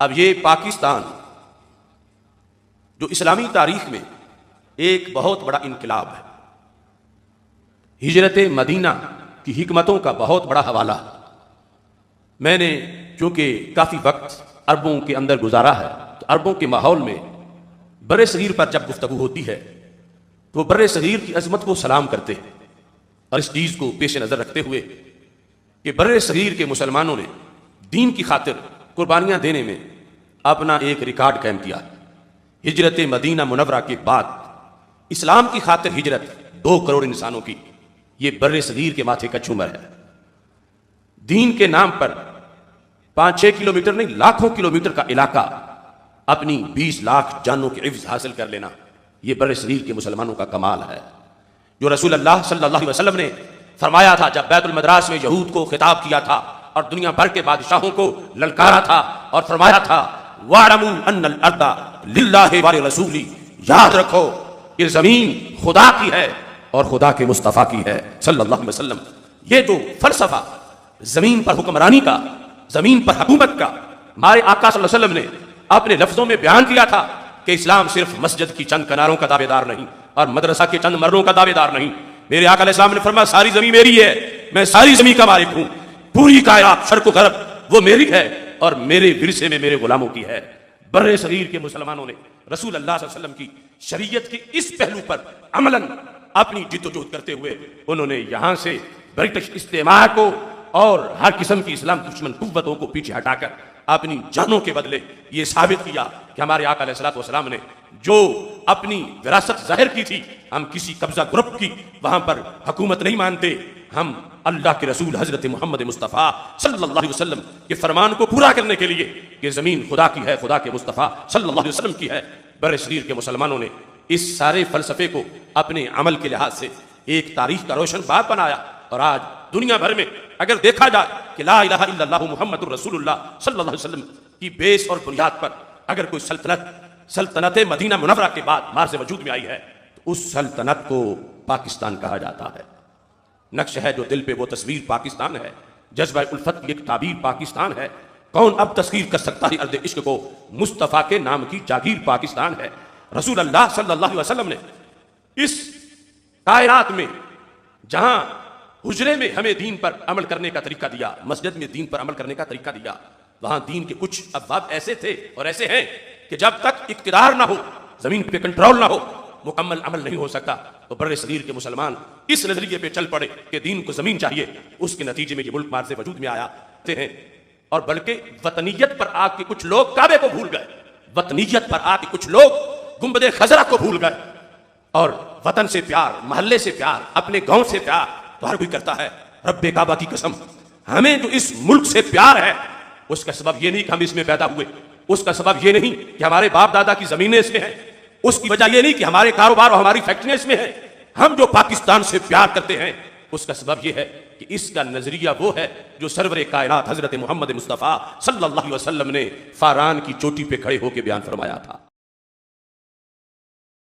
اب یہ پاکستان جو اسلامی تاریخ میں ایک بہت بڑا انقلاب ہے، ہجرت مدینہ کی حکمتوں کا بہت بڑا حوالہ۔ میں نے چونکہ کافی وقت عربوں کے اندر گزارا ہے تو عربوں کے ماحول میں بر صغیر پر جب گفتگو ہوتی ہے تو وہ بر صغیر کی عظمت کو سلام کرتے ہیں، اور اس چیز کو پیش نظر رکھتے ہوئے کہ بر صغیر کے مسلمانوں نے دین کی خاطر قربانیاں دینے میں اپنا ایک ریکارڈ قائم کیا۔ ہجرت مدینہ منورہ کے بعد اسلام کی خاطر ہجرت 2 کروڑ انسانوں کی، یہ بر صغیر کے ماتھے کا جھومر ہے۔ دین کے نام پر 5-6 کلومیٹر نہیں، لاکھوں کلومیٹر کا علاقہ اپنی 20 لاکھ جانوں کے عفظ حاصل کر لینا، یہ بر صغیر کے مسلمانوں کا کمال ہے۔ جو رسول اللہ صلی اللہ علیہ وسلم نے فرمایا تھا جب بیت المدراس میں یہود کو خطاب کیا تھا اور دنیا بھر کے بادشاہوں کو للکارا تھا اور فرمایا تھا وَاعْلَمُوا أَنَّ الْأَرْضَ لِلَّهِ وَلِرَسُولِهِ، یاد رکھو یہ زمین خدا کی ہے اور خدا کے مصطفیٰ کی ہے صلی اللہ علیہ وسلم۔ یہ جو فلسفہ زمین پر حکمرانی کا، زمین پر حکومت کا، ہمارے آقا صلی اللہ علیہ وسلم نے اپنے لفظوں میں بیان کیا تھا کہ اسلام صرف مسجد کی چند کناروں کا دعوے دار نہیں اور مدرسہ کے چند مروں کا دعوے دار نہیں۔ میرے آقا علیہ السلام نے فرمایا ساری زمین میری ہے، میں ساری زمین کا مالک ہوں، پوری کائنات شرق و غرب وہ میری ہے اور میرے ورثے میں میرے غلاموں کی ہے۔ بر صغیر کے مسلمانوں نے رسول اللہ صلی اللہ علیہ وسلم کی شریعت کے اس پہلو پر عملاً اپنی جد و جہد کرتے ہوئے انہوں نے یہاں سے برٹش استعمار کو اور ہر قسم کی اسلام دشمن قوتوں کو پیچھے ہٹا کر اپنی جانوں کے بدلے یہ ثابت کیا کہ ہمارے آقا علیہ الصلوۃ والسلام نے جو اپنی وراثت ظاہر کی تھی، ہم کسی قبضہ گروپ کی وہاں پر حکومت نہیں مانتے، ہم اللہ کے رسول حضرت محمد مصطفیٰ صلی اللہ علیہ وسلم کے فرمان کو پورا کرنے کے لیے کہ زمین خدا کی ہے، خدا کے مصطفیٰ صلی اللہ علیہ وسلم کی ہے۔ بر صغیر کے مسلمانوں نے اس سارے فلسفے کو اپنے عمل کے لحاظ سے ایک تاریخ کا روشن باب بنایا، اور آج دنیا بھر میں اگر دیکھا جائے کہ لا الہ الا اللہ محمد الرسول اللہ صلی اللہ علیہ وسلم کی بیس اور بنیاد پر اگر کوئی سلطنت مدینہ منورہ کے بعد مار سے وجود میں آئی ہے تو اس سلطنت کو پاکستان کہا جاتا ہے۔ نقش ہے جو دل پہ وہ تصویر پاکستان ہے، جذبہ الفت کی ایک تعبیر پاکستان ہے۔ کون اب تسخیر کر سکتا ہے ارض عشق کو، مصطفیٰ کے نام کی جاگیر پاکستان ہے۔ رسول اللہ صلی اللہ علیہ وسلم نے اس کائنات میں جہاں حجرے میں ہمیں دین پر عمل کرنے کا طریقہ دیا، مسجد میں دین پر عمل کرنے کا طریقہ دیا، وہاں دین کے کچھ ابواب ایسے تھے اور ایسے ہیں کہ جب تک اقتدار نہ ہو، زمین پہ کنٹرول نہ ہو، مکمل عمل نہیں ہو سکتا۔ تو بر صغیر کے مسلمان اس نظریے پہ چل پڑے کہ دین کو زمین چاہیے، اس کے نتیجے میں یہ ملک مار سے وجود میں آیا ہیں، اور بلکہ وطنیت پر آ کے کچھ لوگ کعبے کو بھول گئے، وطنیت پر آ کے کچھ لوگ گنبد خضرا کو بھول گئے، اور وطن سے پیار، محلے سے پیار، اپنے گاؤں سے پیار تو ہر کوئی کرتا ہے۔ رب کعبہ کی قسم، ہمیں جو اس ملک سے پیار ہے اس کا سبب یہ نہیں کہ ہم اس میں پیدا ہوئے، اس کا سبب یہ نہیں کہ ہمارے باپ دادا کی زمینیں اس میں ہیں، اس کی وجہ یہ نہیں کہ ہمارے کاروبار اور ہماری فیکٹریاں اس میں ہیں۔ ہم جو پاکستان سے پیار کرتے ہیں اس کا سبب یہ ہے کہ اس کا نظریہ وہ ہے جو سرور کائنات حضرت محمد مصطفیٰ صلی اللہ علیہ وسلم نے فاران کی چوٹی پہ کھڑے ہو کے بیان فرمایا تھا۔